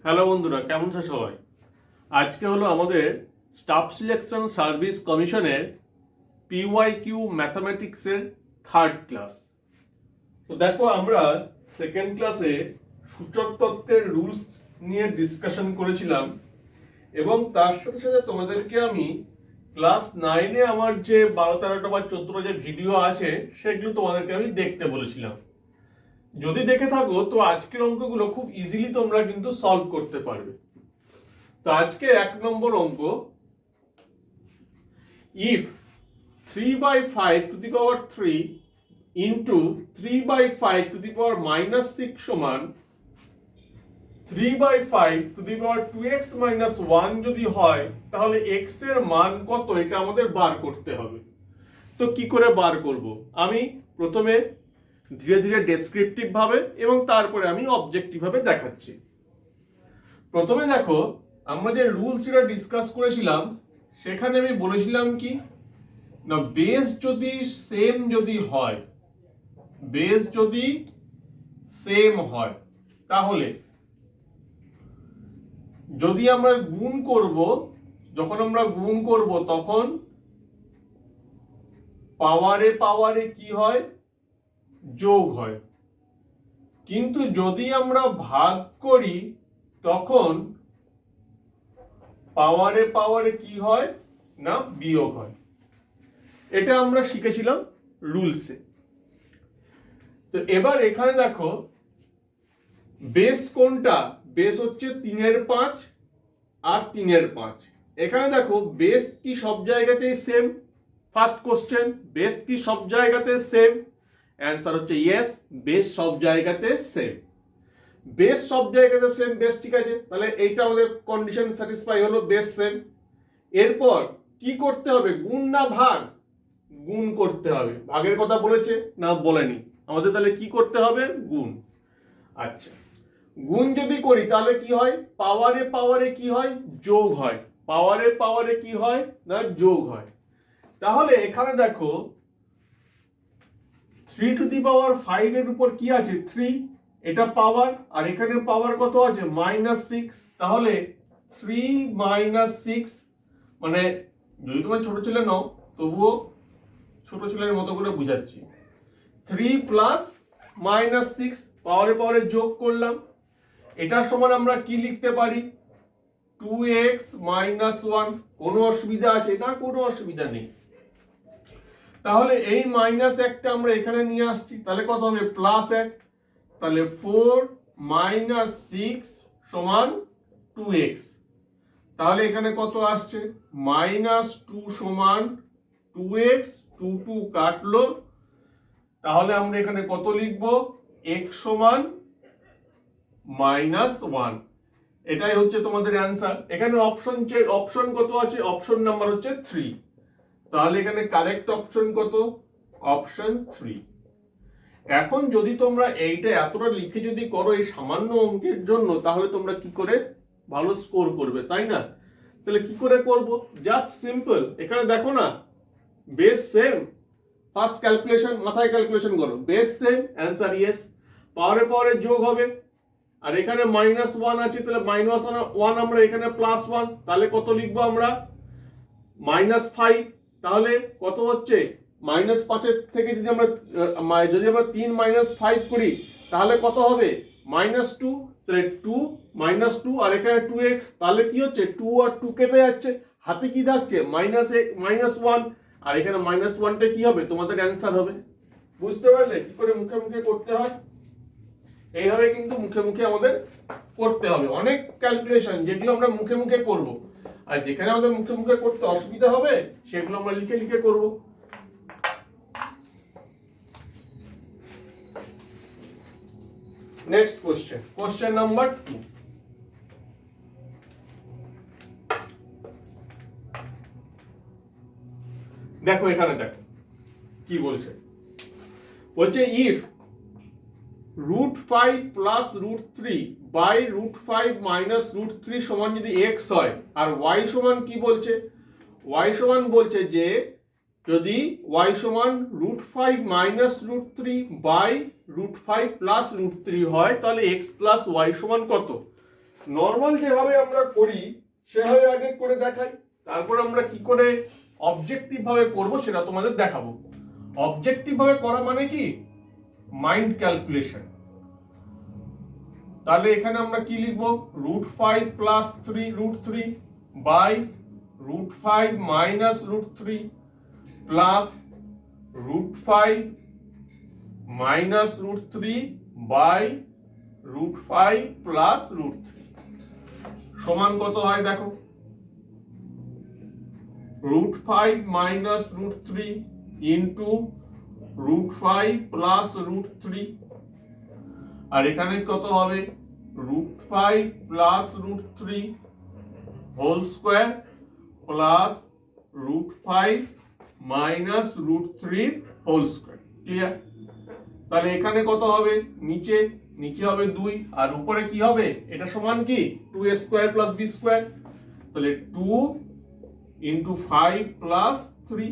Hello বন্ধুরা, কেমন আছো সবাই? আজকে হলো আমাদের স্টাফ সিলেকশন সার্ভিস কমিশনের পিওয়াইকিউ ম্যাথামেটিক্সের থার্ড ক্লাস। তো দেখো, আমরা সেকেন্ড ক্লাসে সূচক তত্ত্বের রুলস নিয়ে ডিসকাশন করেছিলাম এবং তার সাথে সাথে তোমাদেরকে আমি ক্লাস 9-এ আমার যে 12, 13টা বা 14টা যে ভিডিও আছে সেগুলো তোমাদেরকে আমি দেখতে বলেছিলাম। যদি দেখে থাকো তো আজকের অঙ্কগুলো খুব ইজিলি তোমরা কিন্তু সলভ করতে পারবে। তো আজকে 1 নম্বর অঙ্ক, if 3/5 to the power 3 into 3/5 to the power -6 সমান 3/5 টু দি পাওয়ার 2x - 1 যদি হয়, তাহলে x এর মান কত এটা আমাদের বার করতে হবে। তো কি করে বার করব? আমি প্রথমে ধীরে ধীরে ডেসক্রিপটিভ ভাবে এবং তারপরে আমি অবজেক্টিভ ভাবে দেখাচ্ছি। প্রথমে দেখো, আমরা যে রুলসটা ডিসকাস করেছিলাম সেখানে আমি বলেছিলাম কি না, বেস যদি সেম হয় তাহলে যদি আমরা গুণ করব, যখন আমরা গুণ করব তখন পাওয়ারে কি হয়? যোগ হয়। কিন্তু যদি আমরা ভাগ করি তখন পাওয়ারে কি হয় না, বিয়োগ হয়। এটা আমরা শিখেছিলাম রুলসে। তো এবার এখানে দেখো, বেস কোনটা? বেস হচ্ছে 3/5 আর 3/5। এখানে দেখো, বেস কি সব জায়গাতেই সেম? ফার্স্ট কোশ্চেন, বেস কি সব জায়গাতে সেম? অ্যান্সার হচ্ছে ইয়েস, বেস সব জায়গাতে সেম। বেস সব জায়গাতে সেম, বেস ঠিক আছে, তাহলে এইটা আমাদের কন্ডিশন স্যাটিসফাই হলো, বেস সেম। এরপর কি করতে হবে? গুণ না ভাগ? গুণ করতে হবে। ভাগের কথা বলেছে না বলেনি? আমাদের তাহলে কি করতে হবে? গুণ। আচ্ছা, গুণ যদি করি তাহলে কি হয়? পাওয়ারে কি হয়? যোগ হয়। পাওয়ারে কি হয় না, যোগ হয়। তাহলে এখানে দেখো, 3 টু দি পাওয়ার 5 এর উপর কি আছে? 3, এটা পাওয়ার, আর এখানে পাওয়ার কত আছে? -6। তাহলে 3 - 6 মানে, যদি তোমার ছোট ছেলে নাও তবুও ছোট ছেলের মতো করে বুঝাচ্ছি। 3 প্লাস -6 পাওয়ারে যোগ করলাম। এটার সমান আমরা কি লিখতে পারি? 2x - 1। কোনো অসুবিধা আছে না? কোনো অসুবিধা নেই। তাহলে এই -1টা আমরা এখানে নিয়ে আসছি, তাহলে কত হবে? +1। তাহলে 4 - 6 সমান 2x। তাহলে এখানে কত আসছে? -2 সমান 2x, 2 কাটলো। তাহলে আমরা এখানে কত লিখবো? x সমান -1। এটাই হচ্ছে তোমাদের অ্যান্সার। এখানে অপশন কত আছে? অপশন নাম্বার হচ্ছে 3। তাহলে এখানে কারেক্ট অপশন কত? অপশন 3। এখন যদি তোমরা এইটা এতটা লিখে যদি করো এই সামান্য অঙ্কের জন্য, তাহলে তোমরা কি করে ভালো স্কোর করবে, তাই না? তাহলে কি করে করব? Just simple. এখানে দেখো না, বেস সেম। ফার্স্ট ক্যালকুলেশন, মাথায় ক্যালকুলেশন করো। Base same, answer yes. পাওয়ারে যোগ হবে, আর এখানে -1 আছে, তাহলে -1 আমরা এখানে +1, তাহলে কত লিখবো আমরা? -5। তাহলে কত হচ্ছে? -5 থেকে যদি আমরা 3 - 5 করি তাহলে কত হবে? -2। তাহলে 2 -2 আর এখানে 2x, তাহলে কি হচ্ছে? 2 আর 2 কেটে যাচ্ছে, হাতে কি থাকছে? -1, আর এখানে -1টা কি হবে? তোমাদের অ্যান্সার হবে। বুঝতে পারলে কি করে মুখে মুখে করতে হয়? এইভাবে কিন্তু মুখে মুখে আমাদের করতে হবে। অনেক ক্যালকুলেশন যেগুলো আমরা মুখে মুখে করব, আর যেখানে আমাদের মুখে মুখে করতে অসুবিধা হবে সেগুলো আমরা লিখে লিখে করব। Next question number 2। দেখো, এখানে দেখো কি বলছে। বলছে ইফ √5 প্লাস √3 বাই √5 মাইনাস √3 সমান যদি x হয়, আর y সমান কি বলছে? y সমান বলছে যে যদি y সমান √5 মাইনাস √3 বাই √5 প্লাস √3 হয়, তাহলে x প্লাস y সমান কত? নর্মাল যেভাবে আমরা করি সেভাবে আগে করে দেখাই, তারপর আমরা কি করে অবজেক্টিভ ভাবে করব সেটা তোমাদের দেখাবো। অবজেক্টিভ ভাবে করা মানে কি, মাইন্ড ক্যালকুলেশন। তাহলে এখানে আমরা কি লিখবো, √5 plus 3 √3 by √5 minus √3 plus √5 minus √3 by √5 plus √3 সমান কত হয় দেখো, √5 মাইনাস √3 ইন্টু √5 প্লাস √3, আর এখানে কত হবে, √5 plus √3 whole square plus √5 minus √3 whole square. Clear? তাহলে এখানে কত হবে, নিচে হবে 2 আর উপরে কি হবে, এটা সমান কি 2a square plus b square. তাহলে 2 ইন্টু 5 প্লাস 3।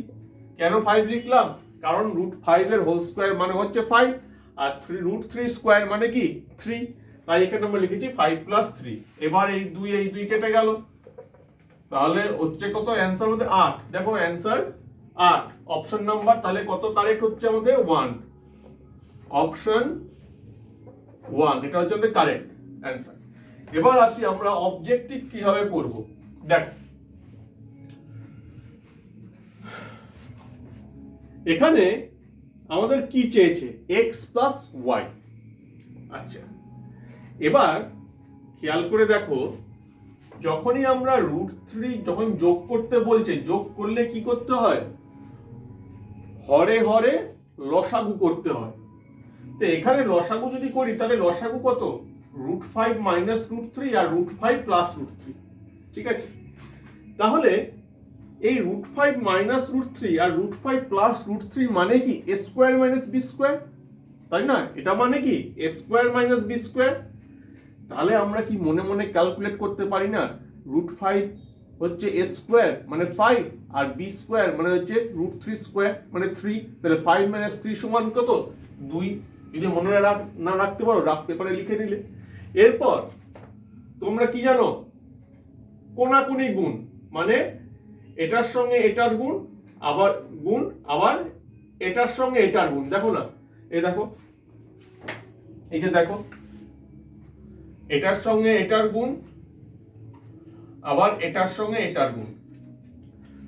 কেন 5 লিখলাম, কারণ √5 এর হোল স্কোয়ার মানে হচ্ছে 5 আর √3 স্কোয়ার মানে কি 3, তাই এখানে আমরা লিখেছি 5 প্লাস 3। এবার এই 2 কেটে গেল, তাহলে হচ্ছে কত, অ্যান্সার মধ্যে 8। দেখো অ্যান্সার 8, অপশন নাম্বার তাহলে কত কারেক্ট হচ্ছে আমাদের 1, অপশন 1 এটা হচ্ছে আমাদের কারেক্ট অ্যান্সার। এবার আসি আমরা অবজেক্টিভ কিভাবে করব। দেখ এখানে আমাদের কি চেয়েছে, x প্লাস ওয়াই। আচ্ছা, এবার খেয়াল করে দেখো, যখনই আমরা √3 যখন যোগ করতে বলছে, যোগ করলে কি করতে হয়, হরে হরে লসাগু করতে হয়। তো এখানে লসাগু যদি করি তাহলে লসাগু কত, √5 মাইনাস √3 আর √5 প্লাস √3। ঠিক আছে, তাহলে এই √5 মাইনাস √3 আর √5 প্লাস √3 মানে কি a square minus b square, তাই না? এটা মানে কি a square minus b square. তাহলে আমরা কি মনে মনে ক্যালকুলেট করতে পারি না, √5 হচ্ছে a স্কোয়ার মানে 5 আর b স্কোয়ার মানে হচ্ছে √3 স্কোয়ার মানে 3, তাহলে 5 মাইনাস 3 সমান কত, 2। যদি মনে না রাখতে পারো রাফ পেপারে লিখে নিলে। এরপর তোমরা কি জানো, কোনাকুনি গুণ, মানে এটার সঙ্গে এটার গুণ, আবার এটার সঙ্গে এটার গুণ। দেখো না, এই দেখো, এই যে দেখো, এটার সঙ্গে এটার গুণ, আবার এটার সঙ্গে এটার গুণ।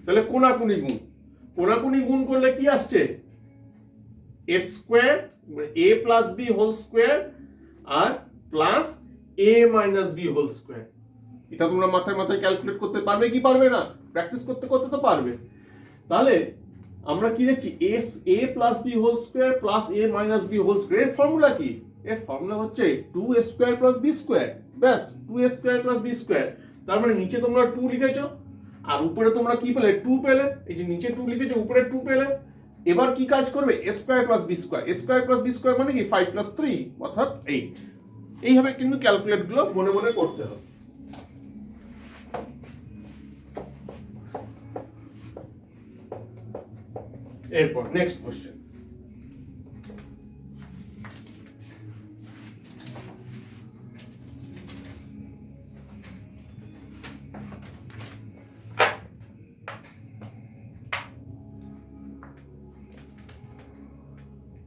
তাহলে কোনাকুনি গুণ, কোনাকুনি গুণ করলে কি আসছে, a square a plus b whole square আর plus a minus b whole square. এটা তোমরা মাথায় মাথায় ক্যালকুলেট করতে পারবে কি পারবে না, প্র্যাকটিস করতে করতে তো পারবে। তাহলে আমরা কি দেখছি, a plus b whole square plus a minus b whole square. এর ফর্মুলা কি, এর ফর্মুলা হচ্ছে 2a square plus b square, ব্যাস 2a square plus b square. তার মানে নিচে তোমরা 2 লিখেছো আর উপরে তোমরা কি পেলে, 2 পেলে। এই যে নিচে 2 লিখেছো, উপরে 2 পেলে। এবার কি কাজ করবে, a square plus b square, a square plus b square মানে কি 5 প্লাস 3 অর্থাৎ 8। এইভাবে কিন্তু ক্যালকুলেট গুলো মনে মনে করতে হবে। এরপর নেক্সট কোশ্চেন,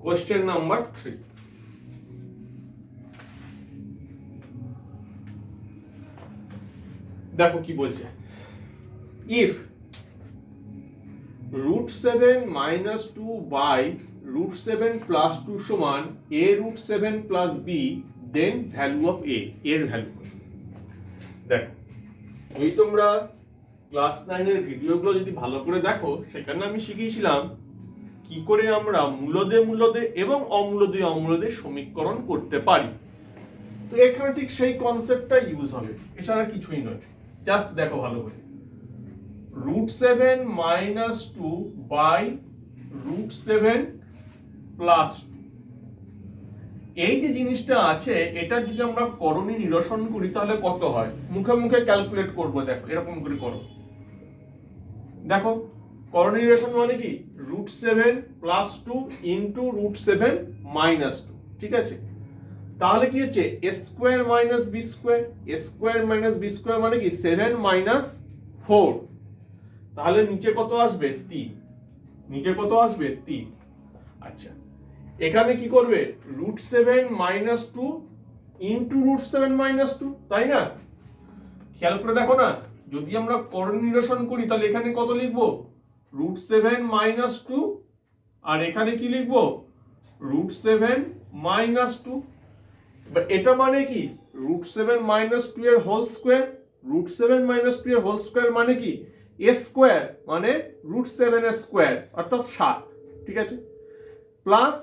কোশ্চেন নাম্বার 3। দেখো কি বলছে, ইফ √7 মাইনাস 2 বাই √7 প্লাস 2 সমান a √7 plus b, then value of a, এর ভ্যালু। দেখো যদি তোমরা ক্লাস 9 এর ভিডিওগুলো যদি ভালো করে দেখো, সেখানে আমি শিখিয়েছিলাম কি করে আমরা মূলদে এবং অমূলদে সমীকরণ করতে পারি। তো এখানে ঠিক সেই কনসেপ্টটা ইউজ হবে, এছাড়া কিছুই নয়। জাস্ট দেখো ভালো করে, √7 মাইনাস 2 বাই √7 প্লাস 2, এই যে জিনিসটা আছে এটা যদি আমরা করণী নিরসন করি তাহলে কত হয়, মুখে মুখে ক্যালকুলেট করবো। দেখো এরকম করে করো, দেখো করণী নিরসন মানে কি, √7 প্লাস 2 ইন্টু √7 মাইনাস 2। ঠিক আছে, তাহলে কি হচ্ছে এ স্কোয়ার মাইনাস বি স্কোয়ার, এ স্কোয়ার মাইনাস বি স্কোয়ার মানে কি 7 মাইনাস 4। তাহলে নিচে কত আসবে 3, নিচে কত আসবে 3। আচ্ছা এখানে কি করবে √7 মাইনাস 2 ইন্টু √7 মাইনাস 2, তাই না? খেয়াল করে দেখো না, যদি আমরা করণ নিরসন করি তাহলে এখানে কত লিখবো √7 মাইনাস 2, আর এখানে কি লিখবো √7 মাইনাস 2। এবার এটা মানে কি √7 মাইনাস 2 এর হোল স্কোয়ার, √7 মাইনাস 2 এর হোল স্কোয়ার মানে কি এ স্কোয়ার মানে √7 এর স্কোয়ার অর্থাৎ 7, ঠিক আছে? Plus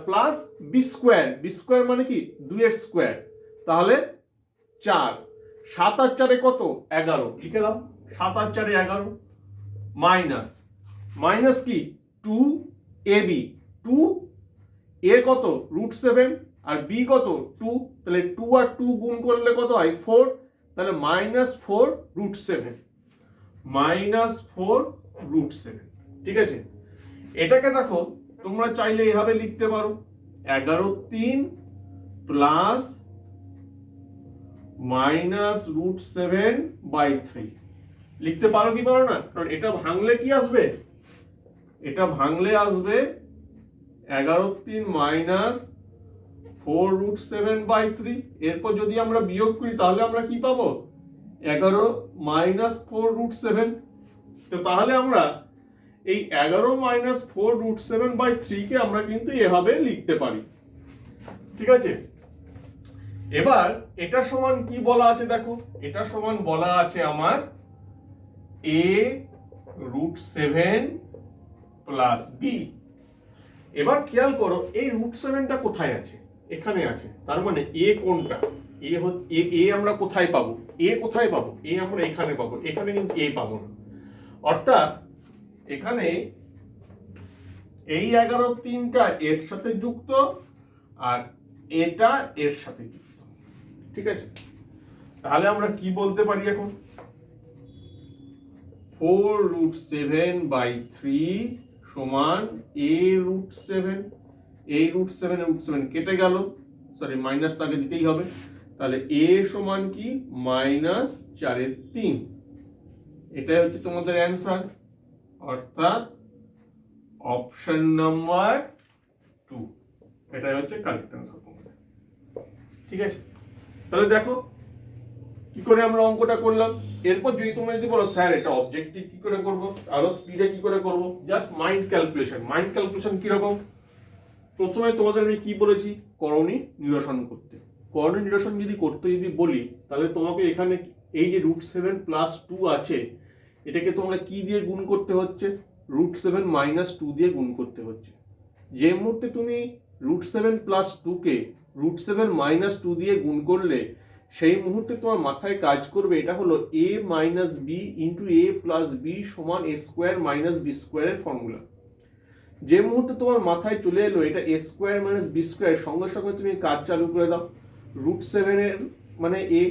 plus B square, B square মানে কি 2 এর স্কোয়ার, তাহলে 4। 7 আর 4 কত 11, লিখে দাও 7 আর 4 11, মাইনাস মাইনাস কি 2 এ বি, 2 এ কত √7 আর বি কত 2, তাহলে 2 আর 2 গুণ করলে কত হয় 4, তাহলে -4 √7, -4 √7, ঠিক আছে? এটাকে দেখো তোমরা চাইলে এভাবে লিখতে পারো 11/3 প্লাস -√7/3 লিখতে পারো কি পারো না? কারণ এটা ভাঙলে কি আসবে, এটা ভাঙলে আসবে 11/3 -4√7/3। এরপর যদি আমরা বিয়োগ করি তাহলে আমরা কি পাবো 11 -4√7। তো তাহলে আমরা এই 11 -4√7/3 কে আমরা কিন্তু এভাবে লিখতে পারি, ঠিক আছে? এবার এটা সমান কি বলা আছে দেখো, এটা সমান বলা আছে আমার a√7 প্লাস বি। এবার খেয়াল করো এই √7টা কোথায় আছে, এখানে আছে, তার মানে এ কোনটা, এ আমরা কোথায় পাবো, এ কোথায় পাবো, এ আমরা এখানে পাবো, এখানে কিন্তু এ পাবো না। অর্থাৎ এখানে এই 11/3টা এর সাথে যুক্ত আর এটা এর সাথে যুক্ত, ঠিক আছে? তাহলে আমরা কি বলতে পারি এখন 4√7/3 সমান a√7, এই √7 কেটে গেল, সরি মাইনাস আগে দিতেই হবে, তাহলে a সমান কি -4/3। এটাই হচ্ছে তোমাদের অ্যান্সার, অর্থাৎ অপশন নাম্বার 2 এটাই হচ্ছে কারেক্ট অ্যান্সার তোমাদের, ঠিক আছে? তাহলে দেখো কি করে আমরা অঙ্কটা করলাম। এরপর যদি তোমরা যদি বলো স্যার এটা অবজেক্টিভ কি করে করব, আরো স্পিডে কি করে করব, just mind calculation. Mind calculation কি রকম, প্রথমে তোমাদের আমি কি বলেছি করণী নিরসন করতে। করণী নিরসন যদি করতে যদি বলি তাহলে তোমাকে এখানে এই যে √7 প্লাস 2 আছে এটাকে তোমরা কি দিয়ে গুণ করতে হচ্ছে, √7 মাইনাস 2 দিয়ে গুণ করতে হচ্ছে। যে মুহূর্তে তুমি √7 প্লাস 2 কে √7 মাইনাস 2 দিয়ে গুণ করলে সেই মুহূর্তে তোমার মাথায় কাজ করবে এটা হলো a minus B into a plus B সমান a স্কোয়ার মাইনাস বি স্কোয়ারের ফর্মুলা। যে মুহূর্তে তোমার মাথায় চলে এলো এটা a square minus B square, সঙ্গে সঙ্গে তুমি কাজ চালু করে দাও, √7 এর মানে a,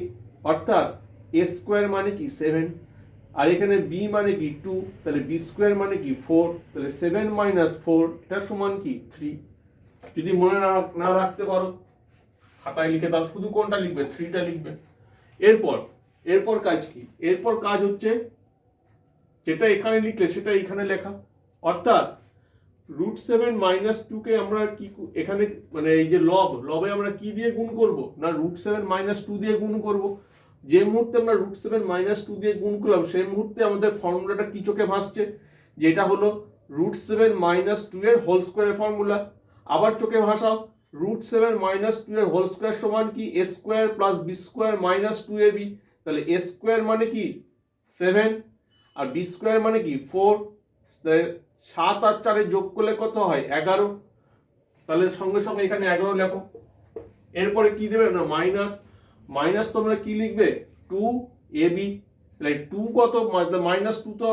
অর্থাৎ a স্কোয়ার মানে কি 7, আর এখানে b মানে কি 2, তাহলে b স্কোয়ার মানে কি 4, তাহলে 7 মাইনাস 4 এটা সমান কি 3। যদি মনে না রাখতে পারো খাতায় লিখে দাও, শুধু কোনটা লিখবে 3টা লিখবে। এরপর কাজ কি, এরপর কাজ হচ্ছে যেটা এখানে লিখলে সেটা এখানে লেখা, অর্থাৎ √7 মাইনাস 2 কে আমরা কি এখানে মানে এই যে লবে আমরা কি দিয়ে গুণ করব না √7 মাইনাস 2 দিয়ে গুণ করব। যে মুহূর্তে আমরা √7 মাইনাস 2 দিয়ে গুণ করলাম সেই মুহূর্তে আমাদের ফর্মুলাটা কি চোখে ভাসছে, যেটা হলো √7 মাইনাস 2 এর হোল স্কোয়ারের ফর্মুলা। আবার চোখে ভাসাও, √7 মাইনাস 2 এর হোল স্কোয়ার সমান কি a square plus B square minus 2ab, তাহলে a স্কোয়ার মানে কি 7 আর বি স্কোয়ার মানে কি 4, 7 আর 4 যোগ করলে কত হয় 11, তাহলে সঙ্গে সঙ্গে এখানে 11 লেখো। এরপরে কি দেবে না মাইনাস তোমরা কি লিখবে 2ab, তাহলে 2 কত -2 তো,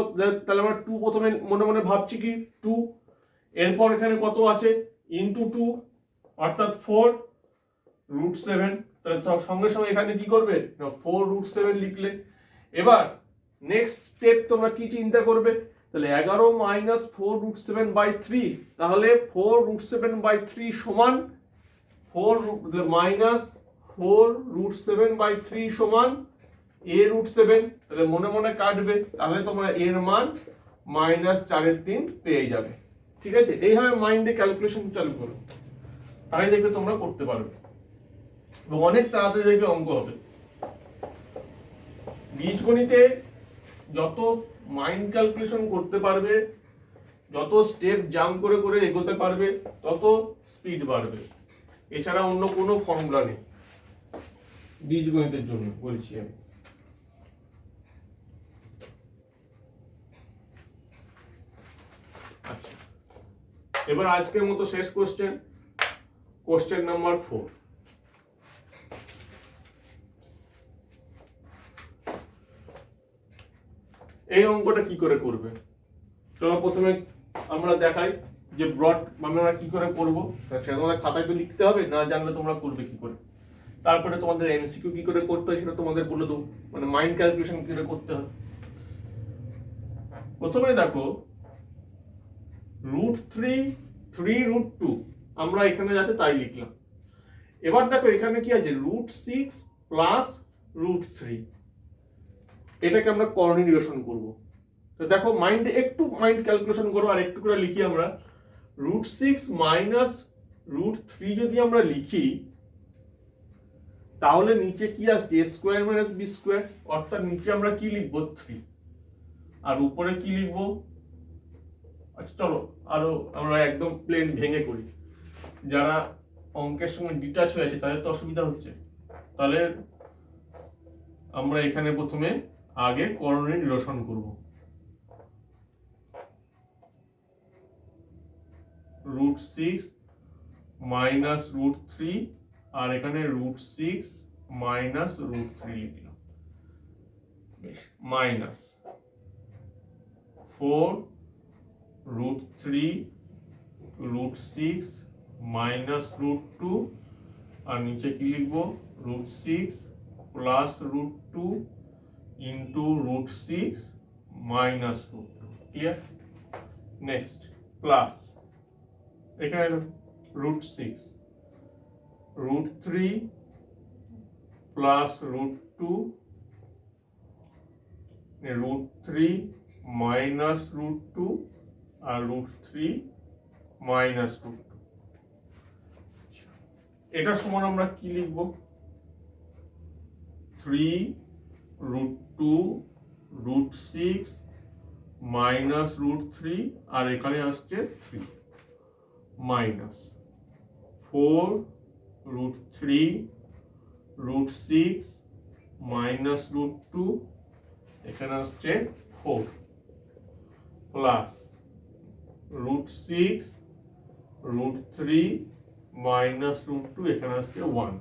তাহলে আমরা 2 প্রথমে মনে মনে ভাবছি কি 2, এরপর এখানে কত আছে ইন্টু 2 অর্থাৎ 4√7, তাহলে সঙ্গে সঙ্গে এখানে কি করবে 4√7 লিখলে। এবার নেক্সট স্টেপ তোমরা কি চিন্তা করবে, তাহলে 11 - 4√7/3, তাহলে 4√7/3 সমান 4 মাইনাস 4√7/3 সমান a√7, তাহলে মনে মনে কাটবে, তাহলে তোমরা এর মান -4/3 পেয়ে যাবে। ঠিক আছে, এইভাবে মাইন্ডে ক্যালকুলেশন চালু করো, তাই দেখবে তোমরা করতে পারবে এবং অনেক তাড়াতাড়ি দেখবে অঙ্ক হবে। বীজগণিতে যত মাইন্ড ক্যালকুলেশন করতে পারবে, যত স্টেপ জাম্প করে করে এগোতে পারবে, তত স্পিড বাড়বে। এছাড়া অন্য কোনো ফর্মুলা নেই বীজগণিতের জন্য, বলছি আমি। আচ্ছা, এবার আজকের মতো শেষ কোশ্চেন নাম্বার 4। এই অঙ্কটা কি করে করবে, চলো প্রথমে আমরা দেখাই যে ব্রড আমরা কি করে করব। সেটা তোমাদের খাতায় তো লিখতে হবে, না জানলে তোমরা করবে কি করে। তারপরে তোমাদের এমসিকিউ কি করে করতে হয় সেটা তোমাদের বলে দেবো, মানে মাইন্ড ক্যালকুলেশন কি করে করতে হয়। প্রথমে দেখো √3 আমরা এখানে যাচ্ছে তাই লিখলাম। এবার দেখো এখানে কি আছে, √6 প্লাস √3, এটাকে আমরা কর্ণী নিরসন করব। তো দেখো মাইন্ডে একটু মাইন্ড ক্যালকুলেশন করো, আর একটু করে লিখি আমরা। √6 মাইনাস √3 যদি আমরা লিখি, তাহলে নিচে কি আসছে, a² - b², অর্থাৎ নিচে আমরা কি লিখবো 3, আর উপরে কি লিখবো। আচ্ছা চলো আরো আমরা একদম প্লেন ভেঙে করি, যারা অঙ্কের সঙ্গে ডিটাচ হয়ে আছে তাদের তো অসুবিধা হচ্ছে। তাহলে আমরা এখানে প্রথমে আগে কর্ণী নিরসন করব। √6 মাইনাস √3, আর এখানে √6 মাইনাস √3 লিখলাম, মাইনাস 4√3 √6 মাইনাস √2, আর নিচে কি লিখবো, √6 plus √2 into √6 minus √2। Clear? Next plus এখানে √6 √3 প্লাস √2 √3 মাইনাস √2 আর √3 মাইনাস √2। এটা সমান আমরা কি লিখব, 3√2 √6 মাইনাস √3, আর এখানে আসছে 3 মাইনাস 4√3 √6 মাইনাস √2, এখানে আসছে 4 প্লাস √6 √3 মাইনাস √2, এখানে আসছে 1।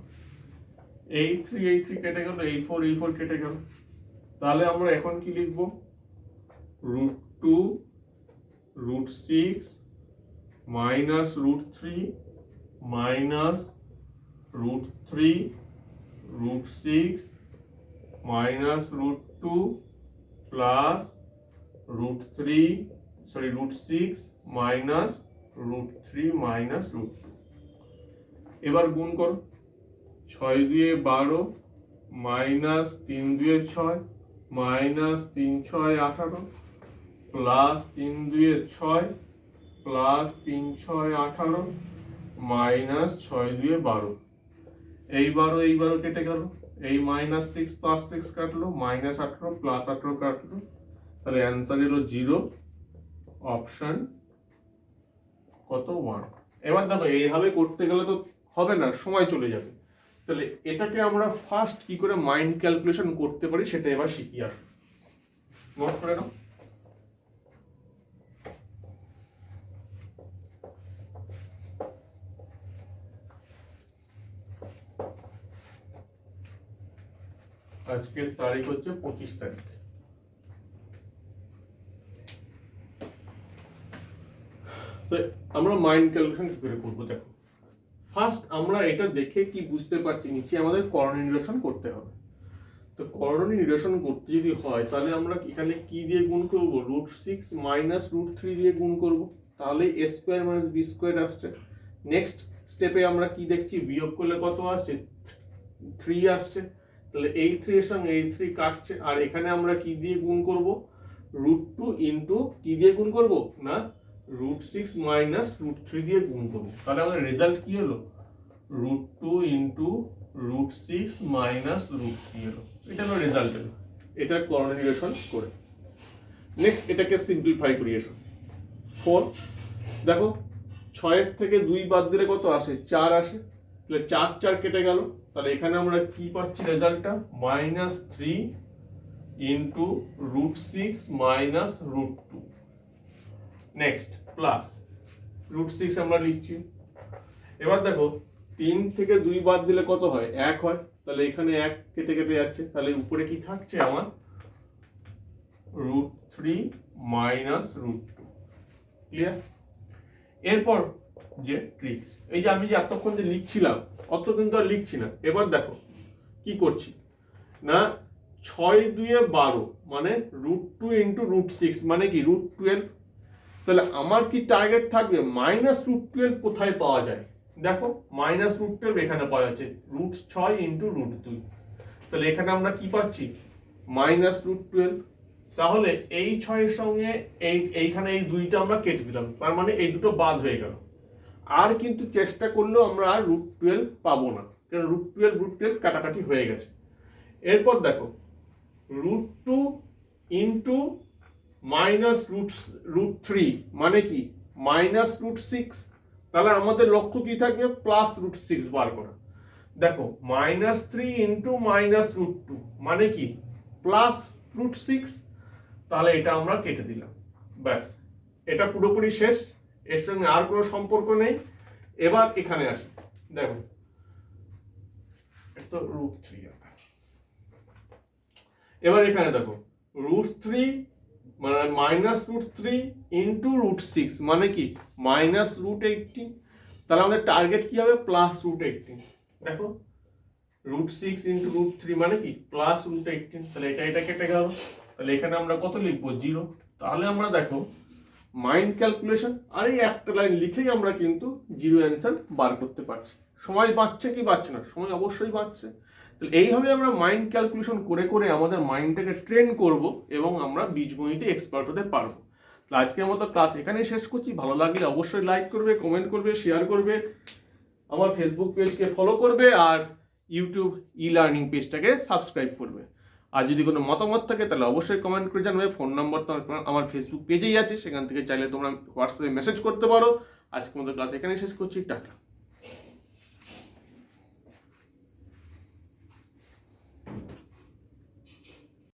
এই 3 কেটে গেল, এই 4 কেটে গেল। তাহলে আমরা এখন কি লিখব, √2 √6 minus √3 minus √3 √6 minus √2 plus √6 minus √3 minus √2। এবার গুণ করো, 6 2 12 minus 3 2 6 minus 3 6 18 plus 3 2 6 plus 3 6 18 minus 6 2 12। এই 12 কেটে গেল, এই -6 প্লাস 6 কাটলো, -18 প্লাস 18 কাটলো, তাহলে অ্যান্সার হলো 0, অপশন কত 1। এবার দেখো এইভাবে করতে গেলে তো হবে না, সময় চলে যাবে। তাহলে এটাকে আমরা ফার্স্ট কি করে মাইন্ড ক্যালকুলেশন করতে পারি সেটা এবার শিখি। আর নোট করে নাও। আজকের তারিখ হচ্ছে 25 তারিখ। তো আমরা মাইন্ড ক্যালকুলেশন কি করে করবো, দেখো ফার্স্ট আমরা এটা দেখে কি বুঝতে পারছি, নিচে আমাদের কর্ণী নিরসন করতে হবে। তো কর্ণী নিরসন করতে যদি হয় তাহলে আমরা এখানে কি দিয়ে গুণ করব, √6 মাইনাস √3 দিয়ে গুণ করব, তাহলে a² - b² আসছে। নেক্সট স্টেপে আমরা কি দেখছি, বিয়োগ করলে কত আসছে, 3 আসছে। তাহলে এই 3 এর সঙ্গে এই 3 কাটছে, আর এখানে আমরা কি দিয়ে গুণ করব, √2 ইন্টু কি দিয়ে গুণ করব না, √6 মাইনাস √3 দিয়ে গুণ করব। তাহলে আমাদের রেজাল্ট কি হলো, √2 ইন্টু √6 মাইনাস √3 হলো। এটা হলো রেজাল্ট হলো। এটা কোঅর্ডিনেশন করে নেক্সট এটাকে সিম্পলিফাই করি। এসো 4, দেখো 6 থেকে 2 বাদ দিলে কত আসে, 4 আসে। তাহলে 4 4 কেটে গেল। তাহলে এখানে আমরা কি পাচ্ছি রেজাল্টটা, -3 ইন্টু √6 মাইনাস √2। নেক্সট প্লাস √6 আমরা লিখছি। এবার দেখো 3 থেকে 2 বাদ দিলে কত হয়, 1 হয়। তাহলে এখানে 1 কেটে কেটে যাচ্ছে। তাহলে উপরে কি থাকছে আমার, √3 মাইনাস √2। ক্লিয়ার? এরপর যে ট্রিক্স, এই যে আমি যে এতক্ষণ যে লিখছিলাম অত কিন্তু আর লিখছি না। এবার দেখো কি করছি না, 6 2 12 মানে √2 ইন্টু √6 মানে কি √12। তাহলে আমার কি টার্গেট থাকবে, -√12 কোথায় পাওয়া যায়, দেখো -√12 এখানে পাওয়া যাচ্ছে, √6 ইন্টু √2। তাহলে এখানে আমরা কি পাচ্ছি, -√12। তাহলে এই 6 এর সঙ্গে এইখানে এই 2টা আমরা কেটে দিলাম, তার মানে এই দুটো বাদ হয়ে গেল। আর কিন্তু চেষ্টা করলেও আমরা √12 পাবো না, কারণ √12 কাটাকাটি হয়ে গেছে। এরপর দেখো √2 ইন্টু মাইনাস √3 মানে কি -√6। তাহলে আমাদের লক্ষ্য কি থাকবে, +√6 বার করা। দেখো -3 ইন্টু -√2 মানে কি +√6। তাহলে এটা আমরা কেটে দিলাম, ব্যাস এটা পুরোপুরি শেষ, এর সঙ্গে আর কোনো সম্পর্ক নেই। এবার এখানে আসি, দেখো তো √3। এবার এখানে দেখো √3 মানে -√3 ইন্টু √6 মানে কি -√18। তাহলে আমাদের টার্গেট কি হবে, +√18। দেখো √6 ইন্টু √3 মানে কি +√18। তাহলে এটা কেটে গেল। তাহলে এখানে আমরা কত লিখবো, 0। তাহলে আমরা দেখো মাইন্ড ক্যালকুলেশন আর এই একটা লাইন লিখেই আমরা কিন্তু 0 অ্যান্সার বার করতে পারছি। সময় বাঁচছে কি বাঁচছে না, সময় অবশ্যই বাঁচছে। তাহলে এইভাবে আমরা মাইন্ড ক্যালকুলেশন করে করে আমাদের মাইন্ডটাকে ট্রেন করব এবং আমরা বীজগণিতে এক্সপার্ট হতে পারবো। তো আজকের মতো ক্লাস এখানেই শেষ করছি। ভালো লাগলে অবশ্যই লাইক করবে, কমেন্ট করবে, শেয়ার করবে, আমার ফেসবুক পেজকে ফলো করবে আর ইউটিউব ই-লার্নিং পেজটাকে সাবস্ক্রাইব করবে। আর যদি কোনো মতামত থাকে তাহলে অবশ্যই কমেন্ট করে জানাবে। ফোন নম্বর তো আমার ফেসবুক পেজেই আছে, সেখান থেকে চাইলে তোমরা হোয়াটসঅ্যাপে মেসেজ করতে পারো। আজকের মতো ক্লাস এখানেই শেষ করছি, টাটা।